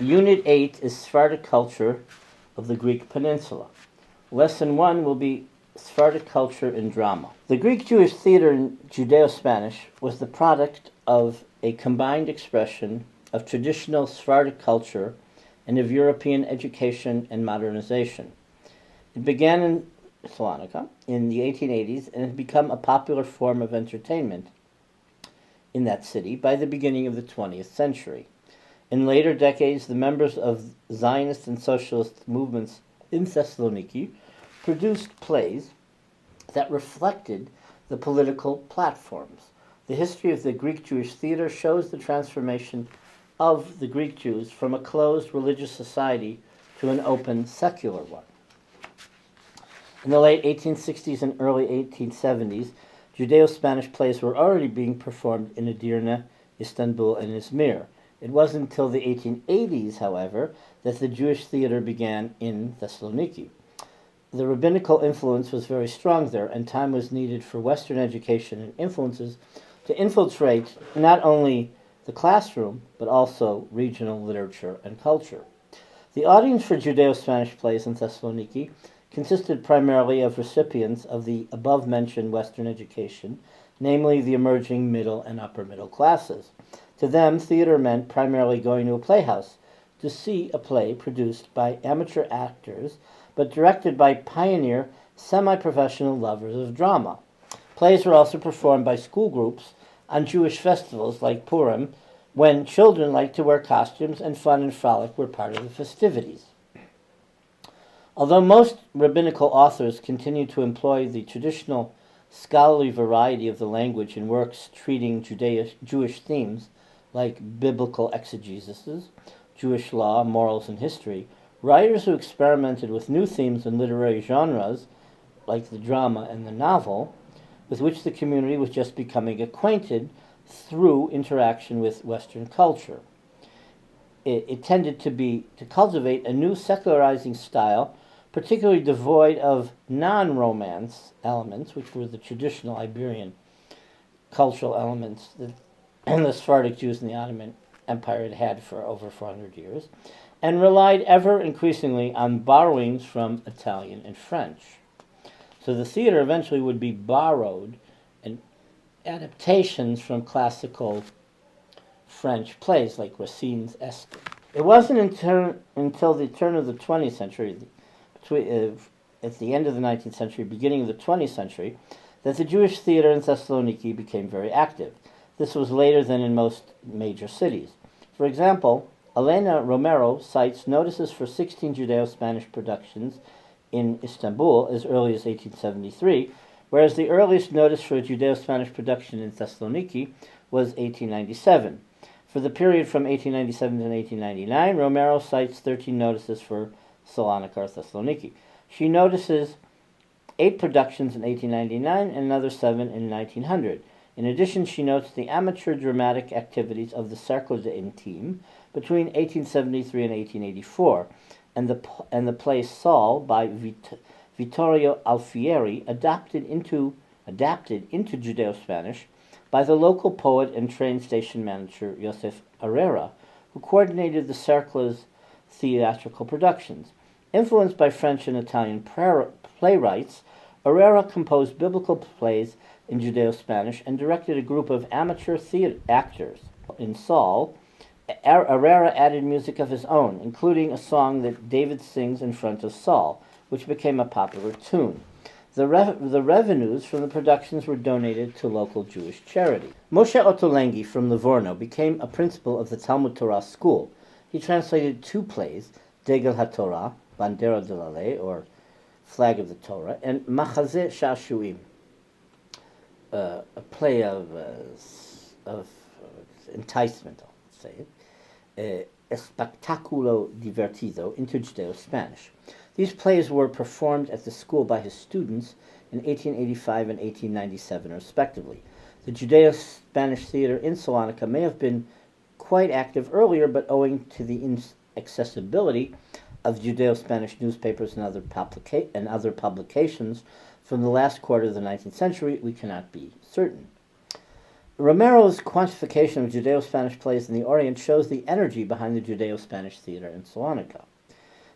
Unit 8 is Sephardic culture of the Greek peninsula. Lesson 1 will be Sephardic culture in drama. The Greek-Jewish theater in Judeo-Spanish was the product of a combined expression of traditional Sephardic culture and of European education and modernization. It began in Salonika in the 1880s and had become a popular form of entertainment in that city by the beginning of the 20th century. In later decades, the members of Zionist and socialist movements in Thessaloniki produced plays that reflected the political platforms. The history of the Greek-Jewish theater shows the transformation of the Greek Jews from a closed religious society to an open secular one. In the late 1860s and early 1870s, Judeo-Spanish plays were already being performed in Edirne, Istanbul, and Izmir. It wasn't until the 1880s, however, that the Jewish theater began in Thessaloniki. The rabbinical influence was very strong there, and time was needed for Western education and influences to infiltrate not only the classroom, but also regional literature and culture. The audience for Judeo-Spanish plays in Thessaloniki consisted primarily of recipients of the above-mentioned Western education, namely the emerging middle and upper middle classes. To them, theater meant primarily going to a playhouse to see a play produced by amateur actors, but directed by pioneer, semi-professional lovers of drama. Plays were also performed by school groups on Jewish festivals like Purim, when children liked to wear costumes and fun and frolic were part of the festivities. Although most rabbinical authors continued to employ the traditional scholarly variety of the language in works treating Jewish themes like biblical exegesis, Jewish law, morals, and history, writers who experimented with new themes and literary genres, like the drama and the novel, with which the community was just becoming acquainted through interaction with Western culture. It tended to cultivate a new secularizing style, particularly devoid of non-Romance elements, which were the traditional Iberian cultural elements that the Sephardic Jews in the Ottoman Empire had had for over 400 years, and relied ever increasingly on borrowings from Italian and French. So the theater eventually would be borrowed and adaptations from classical French plays like Racine's Esther. It wasn't until the turn of the 20th century, at the end of the 19th century, beginning of the 20th century, that the Jewish theater in Thessaloniki became very active. This was later than in most major cities. For example, Elena Romero cites notices for 16 Judeo-Spanish productions in Istanbul as early as 1873, whereas the earliest notice for a Judeo-Spanish production in Thessaloniki was 1897. For the period from 1897 to 1899, Romero cites 13 notices for Salonika or Thessaloniki. She notices 8 productions in 1899 and another 7 in 1900. In addition, she notes the amateur dramatic activities of the Cercle d'Intime between 1873 and 1884, and the play Saul by Vittorio Alfieri, adapted into Judeo-Spanish by the local poet and train station manager Josef Herrera, who coordinated the Cercle's theatrical productions. Influenced by French and Italian playwrights, Herrera composed biblical plays in Judeo-Spanish and directed a group of amateur theater actors. In Saul, Herrera added music of his own, including a song that David sings in front of Saul, which became a popular tune. The revenues from the productions were donated to local Jewish charity. Moshe Ottolenghi from Livorno became a principal of the Talmud Torah school. He translated 2 plays, Degel HaTorah, Bandera de la Ley, or Flag of the Torah, and Machazeh Sha'shuim, a play of enticement, I'll say it, Espectáculo Divertido, into Judeo-Spanish. These plays were performed at the school by his students in 1885 and 1897, respectively. The Judeo-Spanish theater in Salonika may have been quite active earlier, but owing to the inaccessibility of Judeo-Spanish newspapers and other publications from the last quarter of the 19th century, we cannot be certain. Romero's quantification of Judeo-Spanish plays in the Orient shows the energy behind the Judeo-Spanish theater in Salonika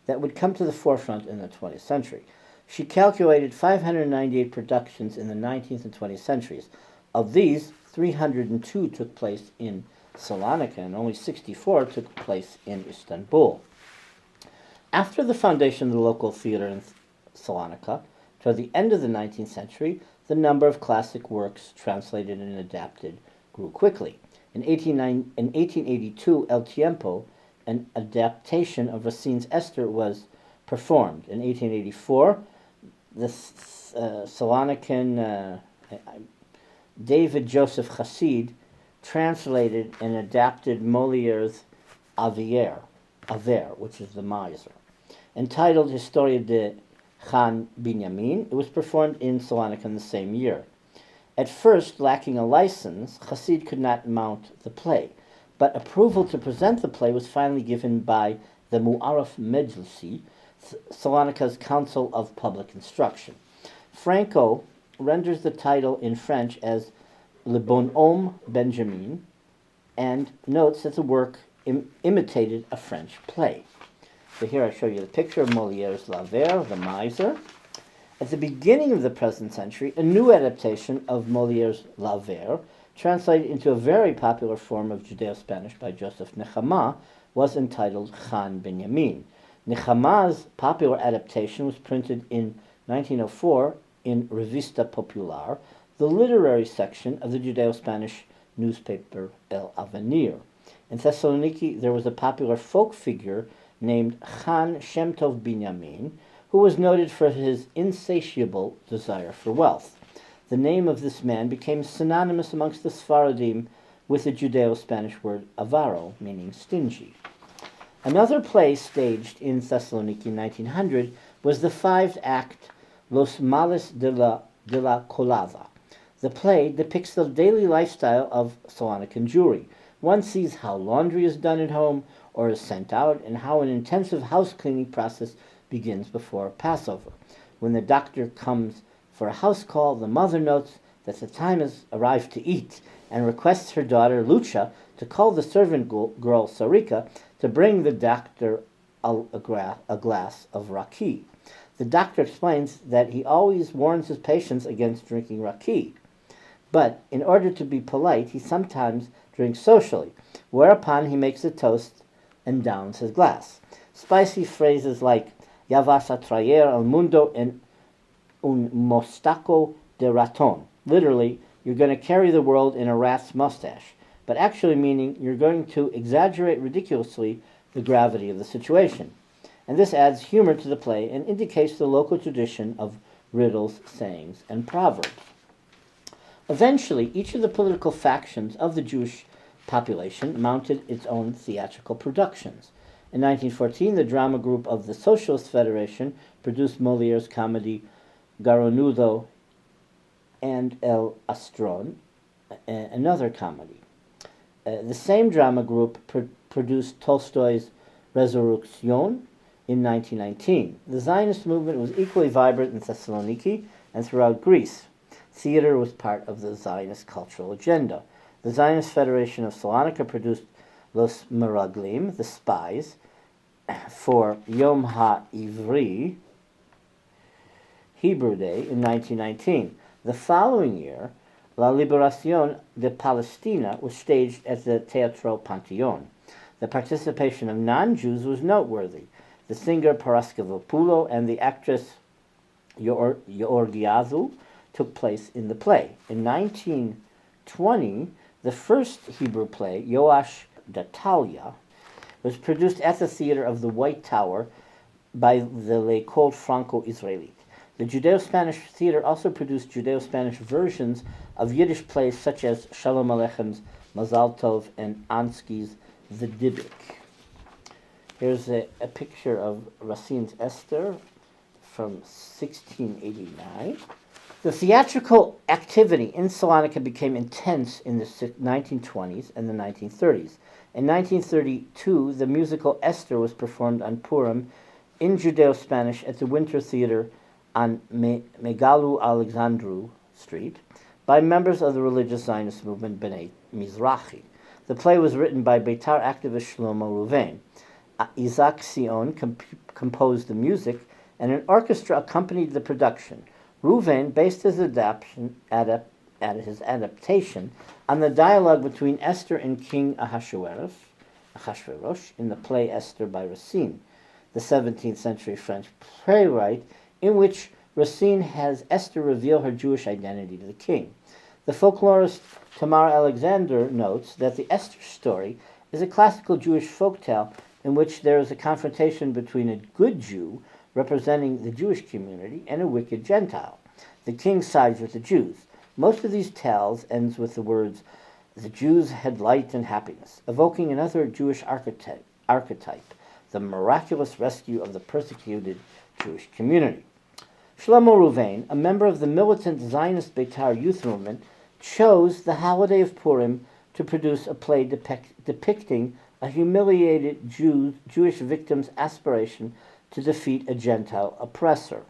that would come to the forefront in the 20th century. She calculated 598 productions in the 19th and 20th centuries. Of these, 302 took place in Salonika and only 64 took place in Istanbul. After the foundation of the local theater in Salonika, toward the end of the 19th century, the number of classic works translated and adapted grew quickly. In 1882, El Tiempo, an adaptation of Racine's Esther, was performed. In 1884, the Salonican David Joseph Chassid translated and adapted Molière's Avers, which is the miser. Entitled Historia de Khan Binyamin, it was performed in Salonika in the same year. At first, lacking a license, Chassid could not mount the play, but approval to present the play was finally given by the Mu'arraf Mejlisi, Salonika's Council of Public Instruction. Franco renders the title in French as Le Bonhomme Benjamin and notes that the work imitated a French play. So here I show you the picture of Molière's L'Avare, the miser. At the beginning of the present century, a new adaptation of Molière's L'Avare, translated into a very popular form of Judeo-Spanish by Joseph Nechama, was entitled Khan Binyamin. Nechama's popular adaptation was printed in 1904 in Revista Popular, the literary section of the Judeo-Spanish newspaper El Avenir. In Thessaloniki, there was a popular folk figure named Khan Shem Tov Binyamin, who was noted for his insatiable desire for wealth. The name of this man became synonymous amongst the Sfaradim with the Judeo-Spanish word avaro, meaning stingy. Another play staged in Thessaloniki in 1900 was the 5-act Los Males de la Colada. The play depicts the daily lifestyle of Salonican Jewry. One sees how laundry is done at home or is sent out, and how an intensive house cleaning process begins before Passover. When the doctor comes for a house call, the mother notes that the time has arrived to eat and requests her daughter Lucha to call the servant girl Sarika to bring the doctor a glass of raki. The doctor explains that he always warns his patients against drinking raki, but in order to be polite, he sometimes drinks socially, whereupon he makes a toast and downs his glass. Spicy phrases like "Ya vas a traer al mundo en un mostaco de raton," literally, "you're going to carry the world in a rat's mustache," but actually meaning you're going to exaggerate ridiculously the gravity of the situation. And this adds humor to the play and indicates the local tradition of riddles, sayings, and proverbs. Eventually, each of the political factions of the Jewish population mounted its own theatrical productions. In 1914, the drama group of the Socialist Federation produced Molière's comedy Garonudo and El Astron, another comedy. The same drama group produced Tolstoy's Resurrection in 1919. The Zionist movement was equally vibrant in Thessaloniki and throughout Greece. Theater was part of the Zionist cultural agenda. The Zionist Federation of Salonika produced Los Meraglim, the Spies, for Yom HaIvri, Hebrew Day, in 1919. The following year, La Liberación de Palestina was staged at the Teatro Panteón. The participation of non-Jews was noteworthy. The singer Paraskevopoulo and the actress Georgiazou took place in the play. In 1920, the first Hebrew play, Yoash Datalia, was produced at the Theater of the White Tower by the L'École Franco-Israélite. The Judeo-Spanish theater also produced Judeo-Spanish versions of Yiddish plays such as Shalom Aleicham's Mazal Tov and Ansky's The Dybbuk. Here's a picture of Racine's Esther from 1689. The theatrical activity in Salonika became intense in the 1920s and the 1930s. In 1932, the musical Esther was performed on Purim in Judeo-Spanish at the Winter Theater on Megalu Alexandru Street by members of the religious Zionist movement B'nai Mizrahi. The play was written by Beitar activist Shlomo Ruvain. Isaac Sion composed the music, and an orchestra accompanied the production. Ruvain based his adaptation on the dialogue between Esther and King Ahasuerus in the play Esther by Racine, the 17th century French playwright, in which Racine has Esther reveal her Jewish identity to the king. The folklorist Tamar Alexander notes that the Esther story is a classical Jewish folktale in which there is a confrontation between a good Jew representing the Jewish community and a wicked Gentile. The king sides with the Jews. Most of these tales ends with the words, "The Jews had light and happiness," evoking another Jewish archetype, the miraculous rescue of the persecuted Jewish community. Shlomo Ruvain, a member of the militant Zionist Beitar youth movement, chose the holiday of Purim to produce a play depicting a humiliated Jewish victim's aspiration to defeat a Gentile oppressor.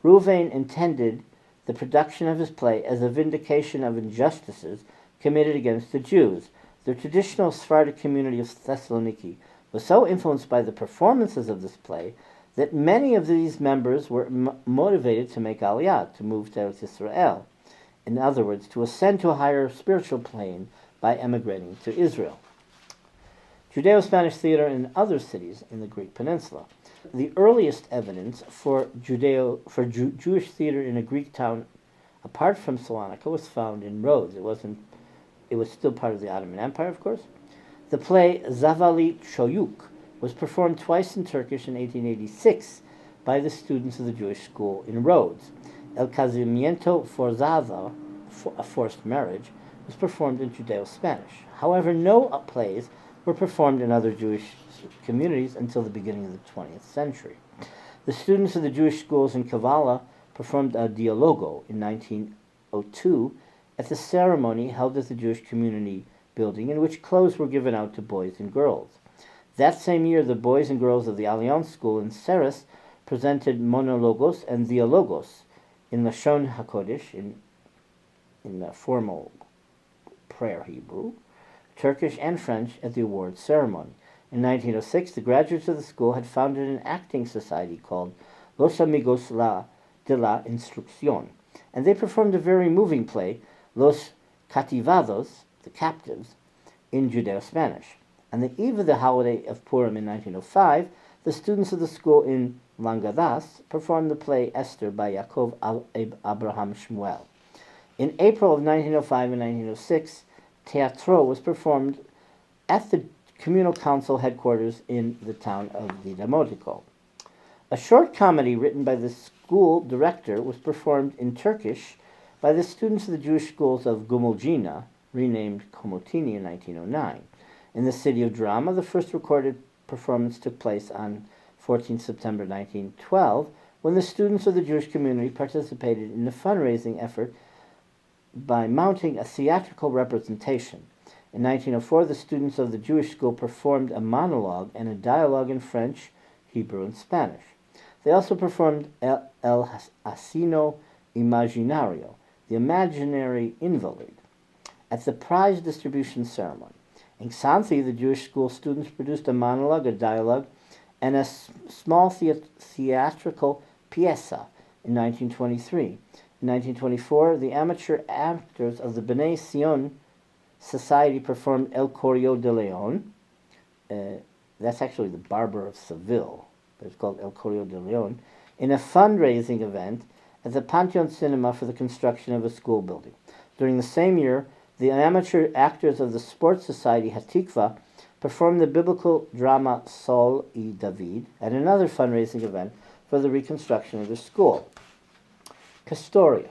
Ruvain intended the production of his play as a vindication of injustices committed against the Jews. The traditional Sephardic community of Thessaloniki was so influenced by the performances of this play that many of these members were motivated to make Aliyah, to move to Eretz Yisrael. In other words, to ascend to a higher spiritual plane by emigrating to Israel. Judeo-Spanish theater in other cities in the Greek peninsula. The earliest evidence for Jewish theater in a Greek town, apart from Salonika, was found in Rhodes. It was still part of the Ottoman Empire, of course. The play Zavali Çoyuk was performed twice in Turkish in 1886 by the students of the Jewish school in Rhodes. El Casamiento Forzado, a forced marriage, was performed in Judeo-Spanish. However, no plays were performed in other Jewish communities until the beginning of the 20th century. The students of the Jewish schools in Kavala performed a Dialogo in 1902 at the ceremony held at the Jewish community building, in which clothes were given out to boys and girls. That same year, the boys and girls of the Alliance School in Ceres presented monologos and dialogos in Lashon HaKodesh, in the formal prayer Hebrew, Turkish and French at the awards ceremony. In 1906, the graduates of the school had founded an acting society called Los Amigos de la Instrucción, and they performed a very moving play, Los Cativados, the captives, in Judeo-Spanish. On the eve of the holiday of Purim in 1905, the students of the school in Langadas performed the play Esther by Yaakov Abraham Shmuel. In April of 1905 and 1906, Teatro was performed at the communal council headquarters in the town of Vidamotico. A short comedy written by the school director was performed in Turkish by the students of the Jewish schools of Gumuljina, renamed Komotini in 1909. In the City of Drama, the first recorded performance took place on 14 September 1912, when the students of the Jewish community participated in a fundraising effort by mounting a theatrical representation. In 1904, the students of the Jewish school performed a monologue and a dialogue in French, Hebrew, and Spanish. They also performed El Asino Imaginario, the imaginary invalid, at the prize distribution ceremony. In Xanthi, the Jewish school students produced a monologue, a dialogue, and a small theatrical pieza in 1923. In 1924, the amateur actors of the B'nai Sion Society performed El Correo de Leon. That's actually the Barber of Seville, but it's called El Correo de Leon, in a fundraising event at the Pantheon Cinema for the construction of a school building. During the same year, the amateur actors of the Sports Society Hatikva performed the biblical drama Saul y David at another fundraising event for the reconstruction of the school. Castoria.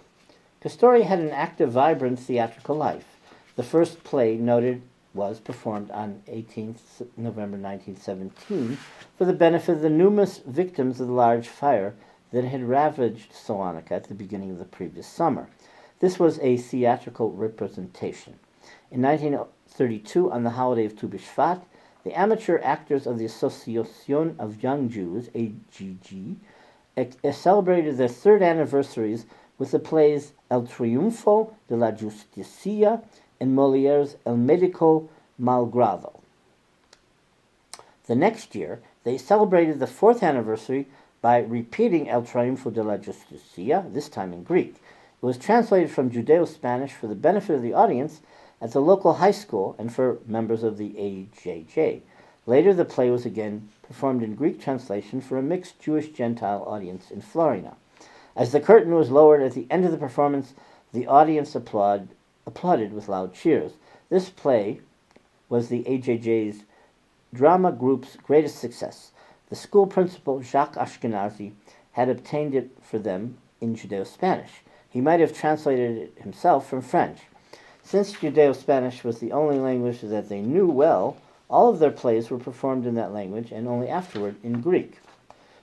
Castoria had an active, vibrant theatrical life. The first play noted was performed on 18th November 1917 for the benefit of the numerous victims of the large fire that had ravaged Salonika at the beginning of the previous summer. This was a theatrical representation. In 1932, on the holiday of Tu B'Shvat, the amateur actors of the Association of Young Jews, AGG, celebrated their third anniversaries with the plays El Triunfo de la Justicia and Molière's El Médico Malgrado. The next year, they celebrated the 4th anniversary by repeating El Triunfo de la Justicia, this time in Greek. It was translated from Judeo-Spanish for the benefit of the audience at the local high school and for members of the AJJ. Later, the play was again performed in Greek translation for a mixed Jewish-Gentile audience in Florina. As the curtain was lowered at the end of the performance, the audience applauded with loud cheers. This play was the AJJ's drama group's greatest success. The school principal, Jacques Ashkenazi, had obtained it for them in Judeo-Spanish. He might have translated it himself from French. Since Judeo-Spanish was the only language that they knew well, all of their plays were performed in that language and only afterward in Greek.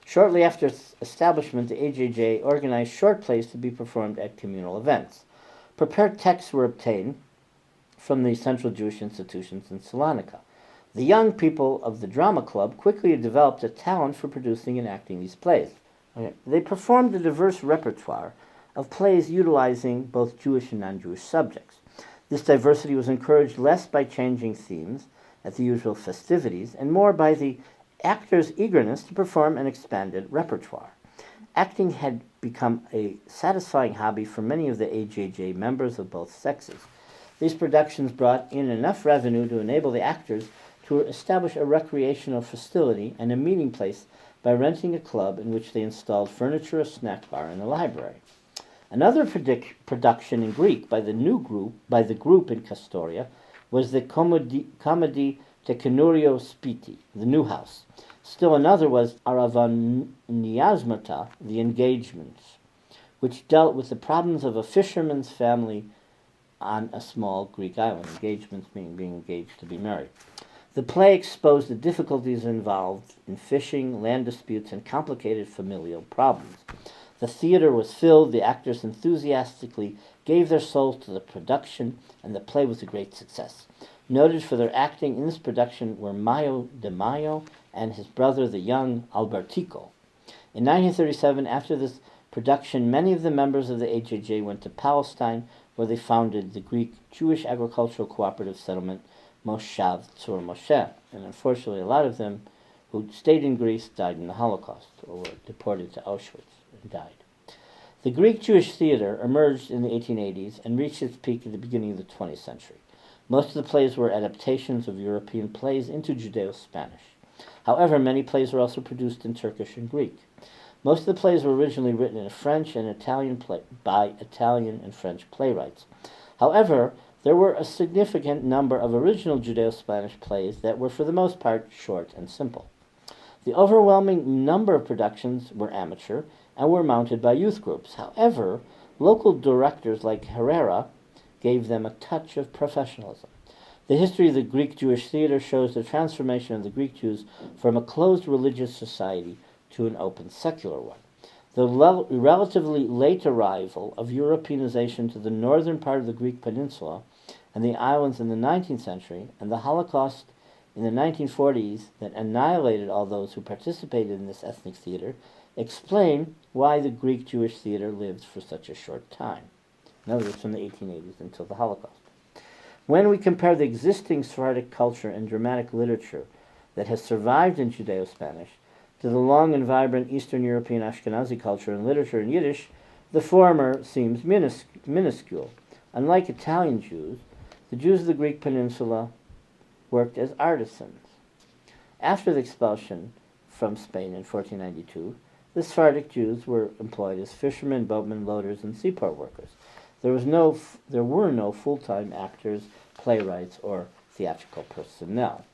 Shortly after its establishment, the AJJ organized short plays to be performed at communal events. Prepared texts were obtained from the Central Jewish Institutions in Salonika. The young people of the drama club quickly developed a talent for producing and acting these plays. They performed a diverse repertoire of plays utilizing both Jewish and non-Jewish subjects. This diversity was encouraged less by changing themes at the usual festivities and more by the actors' eagerness to perform an expanded repertoire. Acting had become a satisfying hobby for many of the AJJ members of both sexes. These productions brought in enough revenue to enable the actors to establish a recreational facility and a meeting place by renting a club in which they installed furniture, a snack bar, and a library. Another production in Greek by the group in Kastoria was the Comedy Teknurio Spiti, the New House. Still another was Aravaniasmata, the Engagements, which dealt with the problems of a fisherman's family on a small Greek island. Engagements meaning being engaged to be married. The play exposed the difficulties involved in fishing, land disputes, and complicated familial problems. The theater was filled, the actors enthusiastically gave their souls to the production, and the play was a great success. Noted for their acting in this production were Mayo de Mayo and his brother, the young Albertico. In 1937, after this production, many of the members of the AJJ went to Palestine, where they founded the Greek Jewish Agricultural Cooperative Settlement, Moshav Tzur Moshe. And unfortunately, a lot of them who stayed in Greece died in the Holocaust or were deported to Auschwitz and died. The Greek Jewish theater emerged in the 1880s and reached its peak at the beginning of the 20th century. Most of the plays were adaptations of European plays into Judeo-Spanish. However, many plays were also produced in Turkish and Greek. Most of the plays were originally written in French and Italian by Italian and French playwrights. However, there were a significant number of original Judeo-Spanish plays that were for the most part short and simple. The overwhelming number of productions were amateur and were mounted by youth groups. However, local directors like Herrera gave them a touch of professionalism. The history of the Greek Jewish theater shows the transformation of the Greek Jews from a closed religious society to an open secular one. The relatively late arrival of Europeanization to the northern part of the Greek peninsula and the islands in the 19th century, and the Holocaust in the 1940s that annihilated all those who participated in this ethnic theater, explain why the Greek Jewish theater lived for such a short time. In other words, from the 1880s until the Holocaust. When we compare the existing Sephardic culture and dramatic literature that has survived in Judeo-Spanish to the long and vibrant Eastern European Ashkenazi culture and literature in Yiddish, the former seems minuscule. Unlike Italian Jews, the Jews of the Greek peninsula worked as artisans. After the expulsion from Spain in 1492, the Sephardic Jews were employed as fishermen, boatmen, loaders, and seaport workers. There were no full-time actors, playwrights, or theatrical personnel.